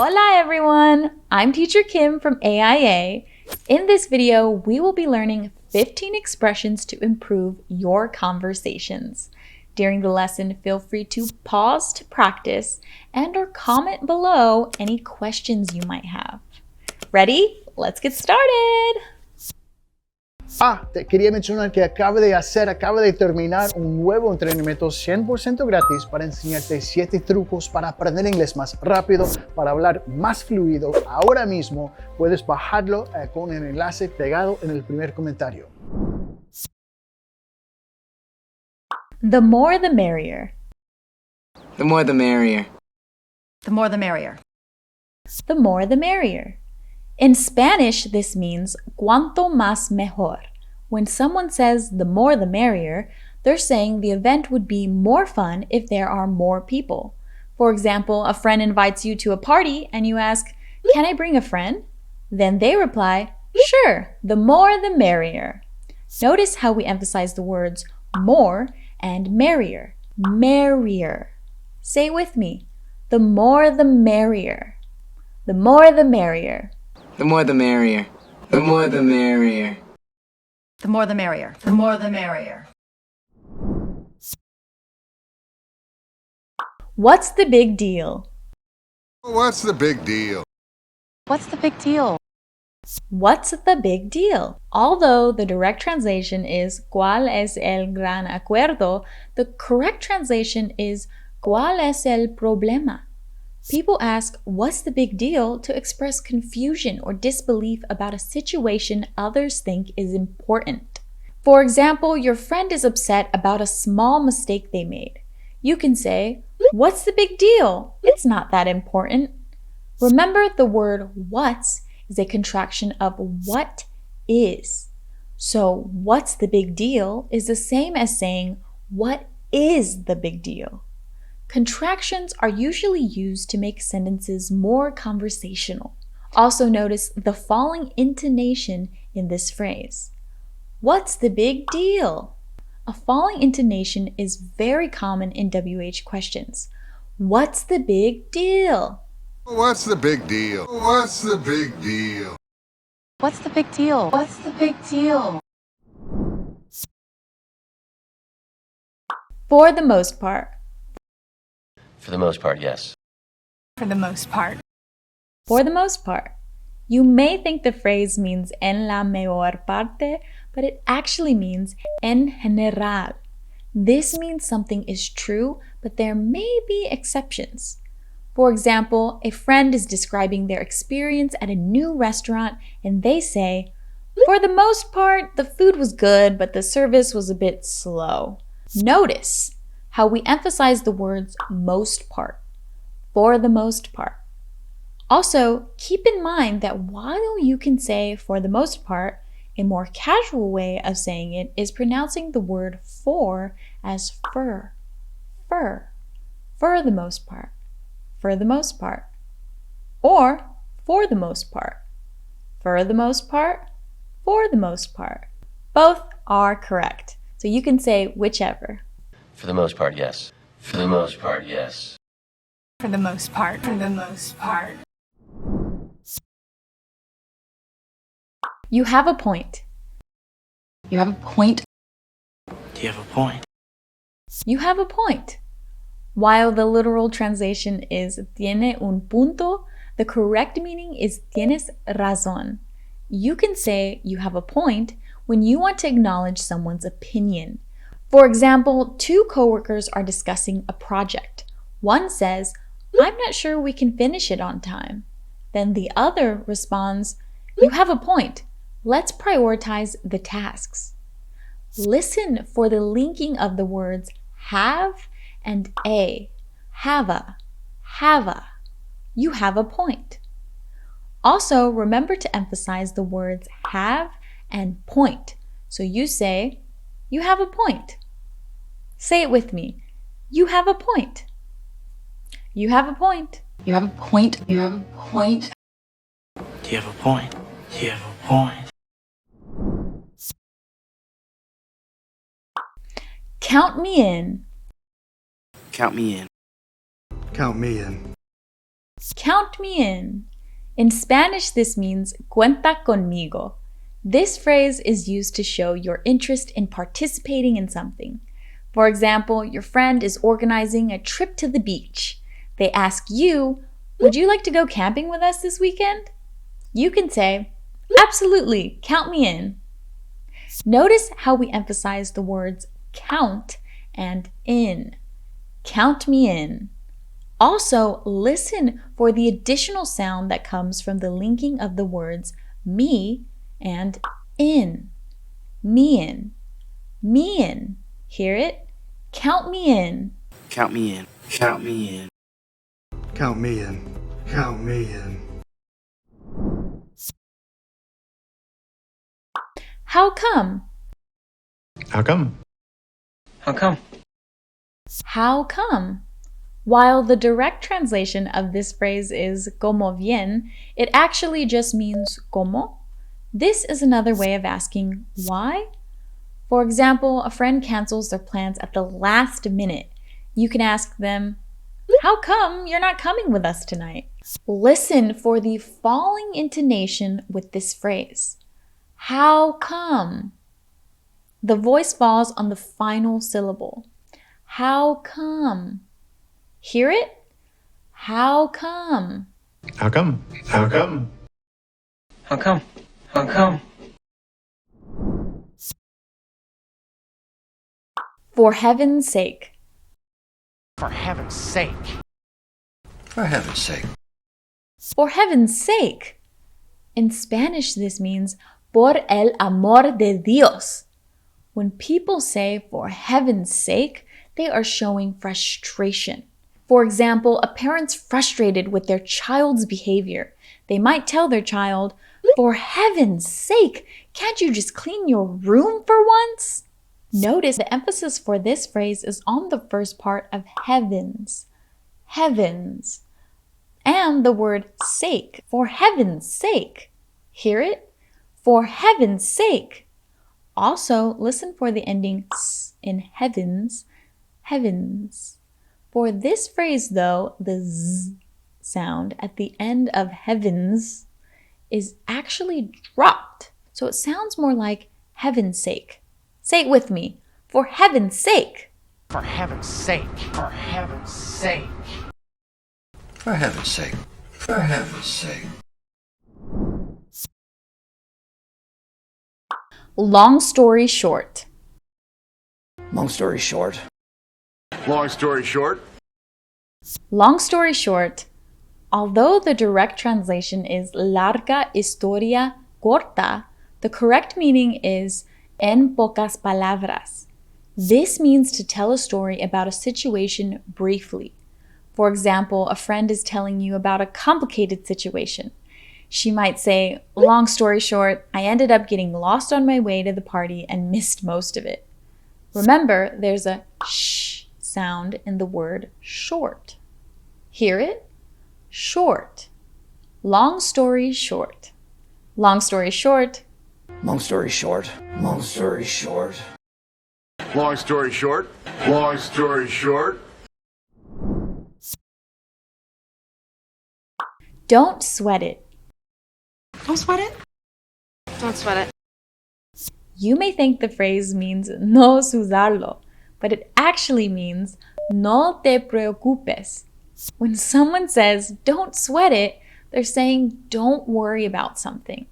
Hola everyone! I'm Teacher Kim from AIA. In this video, we will be learning 15 expressions to improve your conversations. During the lesson, feel free to pause to practice and or comment below any questions you might have. Ready? Let's get started! Te quería mencionar que acabo de terminar un nuevo entrenamiento 100% gratis para enseñarte 7 trucos para aprender inglés más rápido, para hablar más fluido. Ahora mismo puedes bajarlo con el enlace pegado en el primer comentario. The more the merrier. The more the merrier. The more the merrier. The more the merrier. In Spanish, this means cuanto más mejor. When someone says the more the merrier, they're saying the event would be more fun if there are more people. For example, a friend invites you to a party and you ask, "Can I bring a friend?" Then they reply, "Sure, the more the merrier." Notice how we emphasize the words more and merrier. Merrier. Say it with me. The more the merrier. The more the merrier. The more the merrier. The more the merrier. The more the merrier. The more the merrier. What's the big deal? What's the big deal? What's the big deal? What's the big deal? Although the direct translation is ¿Cuál es el gran acuerdo?, the correct translation is ¿Cuál es el problema? People ask, "What's the big deal?" to express confusion or disbelief about a situation others think is important. For example, your friend is upset about a small mistake they made. You can say, "What's the big deal? It's not that important." Remember, the word what's is a contraction of what is. So, what's the big deal is the same as saying, what is the big deal? Contractions are usually used to make sentences more conversational. Also notice the falling intonation in this phrase. What's the big deal? A falling intonation is very common in WH questions. What's the big deal? What's the big deal? What's the big deal? What's the big deal? What's the big deal? For the most part. For the most part, yes. For the most part. For the most part. You may think the phrase means en la mayor parte, but it actually means en general. This means something is true, but there may be exceptions. For example, a friend is describing their experience at a new restaurant and they say, "For the most part, the food was good, but the service was a bit slow." Notice how we emphasize the words most part, for the most part. Also, keep in mind that while you can say for the most part, a more casual way of saying it is pronouncing the word for as fur, for the most part, for the most part, or for the most part, for the most part, for the most part. Both are correct, so you can say whichever. For the most part, yes. For the most part, yes. For the most part. For the most part. You have a point. You have a point. Do you have a point? You have a point. While the literal translation is tiene un punto, the correct meaning is tienes razón. You can say you have a point when you want to acknowledge someone's opinion. For example, 2 coworkers are discussing a project. One says, "I'm not sure we can finish it on time." Then the other responds, "You have a point. Let's prioritize the tasks." Listen for the linking of the words have and a. Have a. You have a point. Also, remember to emphasize the words have and point. So you say, "You have a point." Say it with me. You have a point. You have a point. You have a point. You have a point. Do you have a point? Do you have a point? Count me in. Count me in. Count me in. Count me in. In Spanish, this means cuenta conmigo. This phrase is used to show your interest in participating in something. For example, your friend is organizing a trip to the beach. They ask you, would you like to go camping with us this weekend? You can say, absolutely, count me in. Notice how we emphasize the words count and in. Count me in. Also, listen for the additional sound that comes from the linking of the words me and in. Me in. Me in. Hear it? Count me in. Count me in. Count me in. Count me in. Count me in. How come? How come? How come? How come? While the direct translation of this phrase is como bien, it actually just means como. This is another way of asking why. For example, a friend cancels their plans at the last minute. You can ask them, how come you're not coming with us tonight? Listen for the falling intonation with this phrase. How come? The voice falls on the final syllable. How come? Hear it? How come? How come? How come? How come? How come? For heaven's sake. For heaven's sake. For heaven's sake. For heaven's sake. In Spanish, this means por el amor de Dios. When people say for heaven's sake, they are showing frustration. For example, a parent's frustrated with their child's behavior. They might tell their child, for heaven's sake, can't you just clean your room for once? Notice the emphasis for this phrase is on the first part of heavens. Heavens. And the word sake. For heaven's sake. Hear it? For heaven's sake. Also, listen for the ending s in heavens. Heavens. For this phrase, though, the z sound at the end of heavens is actually dropped. So it sounds more like heaven's sake. Say it with me. For heaven's sake. For heaven's sake. For heaven's sake. For heaven's sake. For heaven's sake. Long story short. Long story short. Long story short, Long story short, although the direct translation is larga historia corta, the correct meaning is en pocas palabras. This means to tell a story about a situation briefly. For example, a friend is telling you about a complicated situation. She might say, long story short, I ended up getting lost on my way to the party and missed most of it. Remember, there's a sh sound in the word short. Hear it? Short. Long story short. Long story short. Long story short. Long story short. long story short, long story short. Don't sweat it. Don't sweat it. Don't sweat it. You may think the phrase means no usarlo, but it actually means no te preocupes. When someone says don't sweat it, they're saying don't worry about something.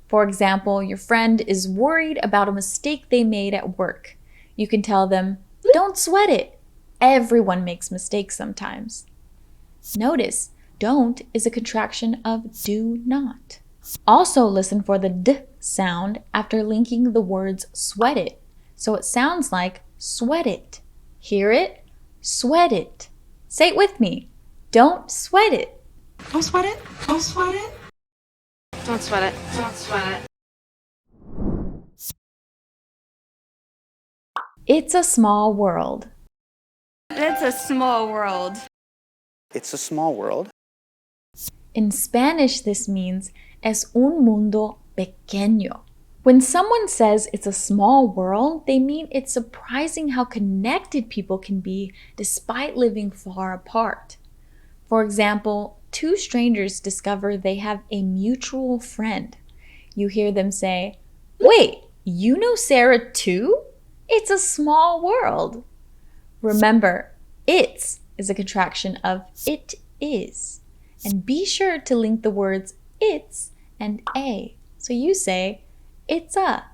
For example, your friend is worried about a mistake they made at work. You can tell them, don't sweat it. Everyone makes mistakes sometimes. Notice, don't is a contraction of do not. Also listen for the d sound after linking the words sweat it. So it sounds like sweat it. Hear it? Sweat it. Say it with me. Don't sweat it. Don't sweat it. Don't sweat it. Don't sweat it. Don't sweat it. It's a small world. It's a small world. It's a small world. In Spanish, this means es un mundo pequeño. When someone says it's a small world, they mean it's surprising how connected people can be despite living far apart. For example, two strangers discover they have a mutual friend. You hear them say, "Wait, you know Sarah too? It's a small world." Remember, it's is a contraction of it is. And be sure to link the words it's and a. So you say, it's a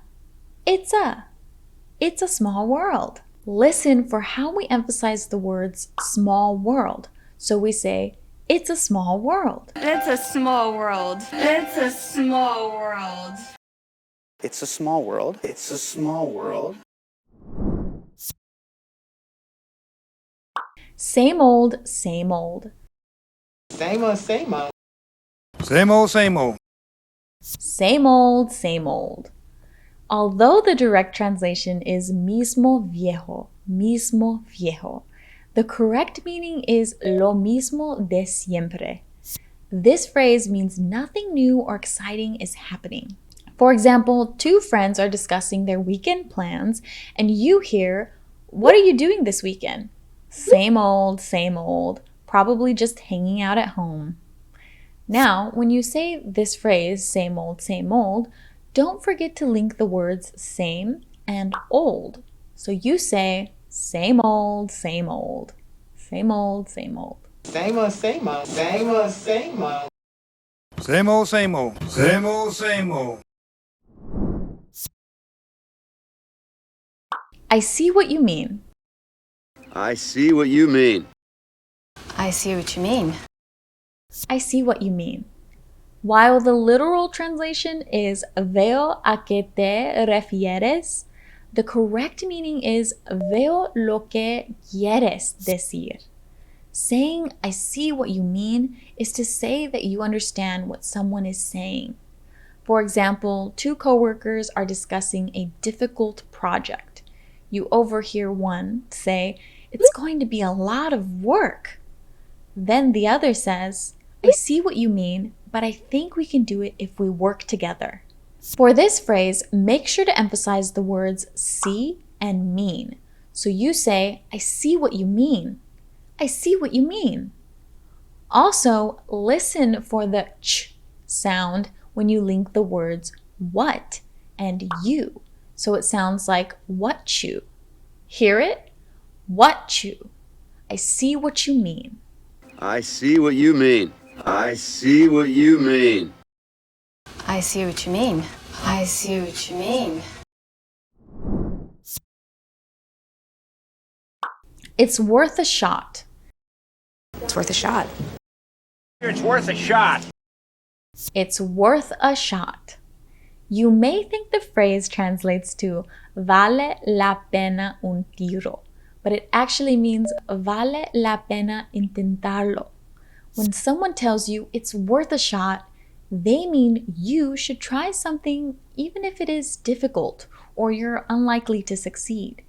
small world. Listen for how we emphasize the words small world. So we say, it's a small world. It's a small world. It's a small world. It's a small world. It's a small world. Same old, same old. Same old, same old. Same old, same old. Same old, same old. Although the direct translation is mismo viejo, the correct meaning is lo mismo de siempre. This phrase means nothing new or exciting is happening. For example, two friends are discussing their weekend plans, and you hear, "What are you doing this weekend?" Same old, probably just hanging out at home. Now, when you say this phrase, same old, don't forget to link the words same and old. So you say, same old, same old. Same old, same old. Same old, same old. Same old, same old. Same old, same old. Same old, same old. I see what you mean. I see what you mean. I see what you mean. I see what you mean. While the literal translation is veo a que te refieres, the correct meaning is veo lo que quieres decir. Saying I see what you mean is to say that you understand what someone is saying. For example, two coworkers are discussing a difficult project. You overhear one say, "It's going to be a lot of work." Then the other says, "I see what you mean, but I think we can do it if we work together." For this phrase, make sure to emphasize the words see and mean. So you say, "I see what you mean." I see what you mean. Also, listen for the ch sound when you link the words what and you. So it sounds like what you. Hear it? What you. I see what you mean. I see what you mean. I see what you mean. I see what you mean. I see what you mean. It's worth a shot. It's worth a shot. It's worth a shot. It's worth a shot. You may think the phrase translates to vale la pena un tiro, but it actually means vale la pena intentarlo. When someone tells you it's worth a shot, they mean you should try something even if it is difficult or you're unlikely to succeed.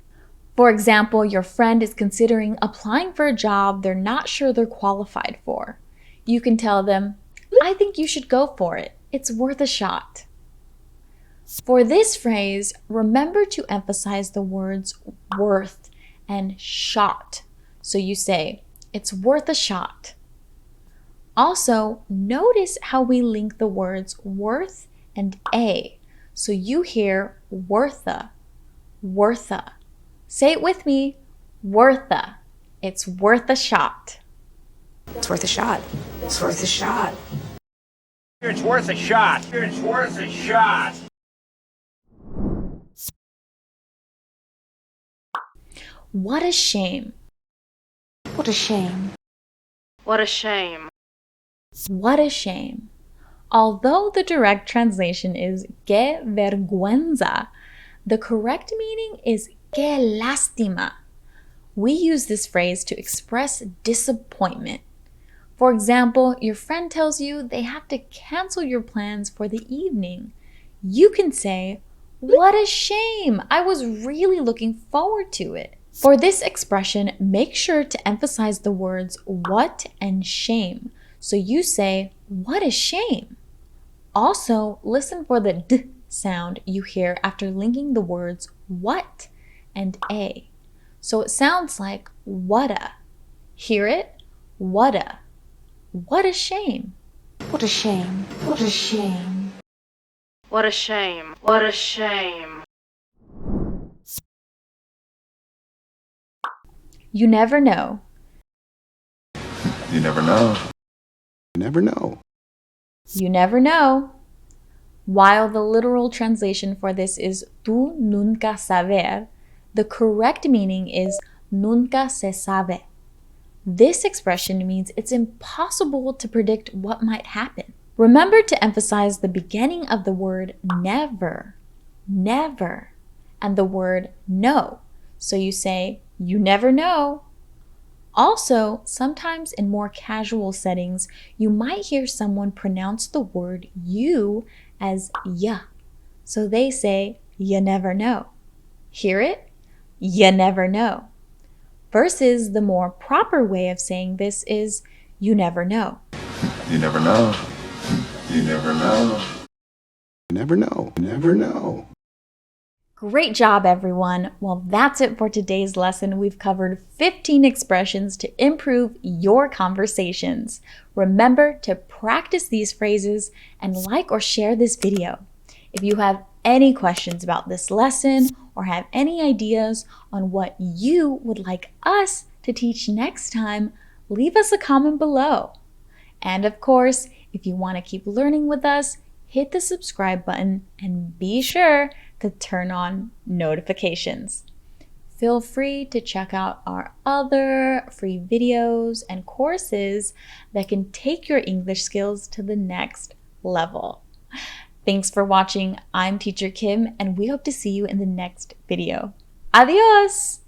For example, your friend is considering applying for a job they're not sure they're qualified for. You can tell them, "I think you should go for it. It's worth a shot." For this phrase, remember to emphasize the words worth and shot. So you say, "It's worth a shot." Also, notice how we link the words worth and a. So you hear wortha, wortha. Say it with me, wortha. It's worth a shot. It's worth a shot. It's worth a shot. It's worth a shot. It's worth a shot. What a shame. What a shame. What a shame. What a shame. Although the direct translation is que vergüenza, the correct meaning is que lástima. We use this phrase to express disappointment. For example, your friend tells you they have to cancel your plans for the evening. You can say, "What a shame! I was really looking forward to it." For this expression, make sure to emphasize the words what and shame. So you say, "What a shame." Also, listen for the d sound you hear after linking the words what and a. So it sounds like whata. Hear it? Whata. what a shame. What a shame. What a shame. What a shame. What a shame. You never know. You never know. You never know. You never know. While the literal translation for this is tú nunca saber, the correct meaning is nunca se sabe. This expression means it's impossible to predict what might happen. Remember to emphasize the beginning of the word never, never, and the word no. So you say, you never know. Also, sometimes in more casual settings, you might hear someone pronounce the word you as ya. So they say, you never know. Hear it? You never know. Versus the more proper way of saying this is, you never know. You never know. You never know. You never know. You never know. Great job, everyone. Well, that's it for today's lesson. We've covered 15 expressions to improve your conversations. Remember to practice these phrases and like or share this video. If you have any questions about this lesson or have any ideas on what you would like us to teach next time, leave us a comment below. And of course, if you want to keep learning with us, hit the subscribe button and be sure to turn on notifications. Feel free to check out our other free videos and courses that can take your English skills to the next level. Thanks for watching. I'm Teacher Kim, and we hope to see you in the next video. Adios!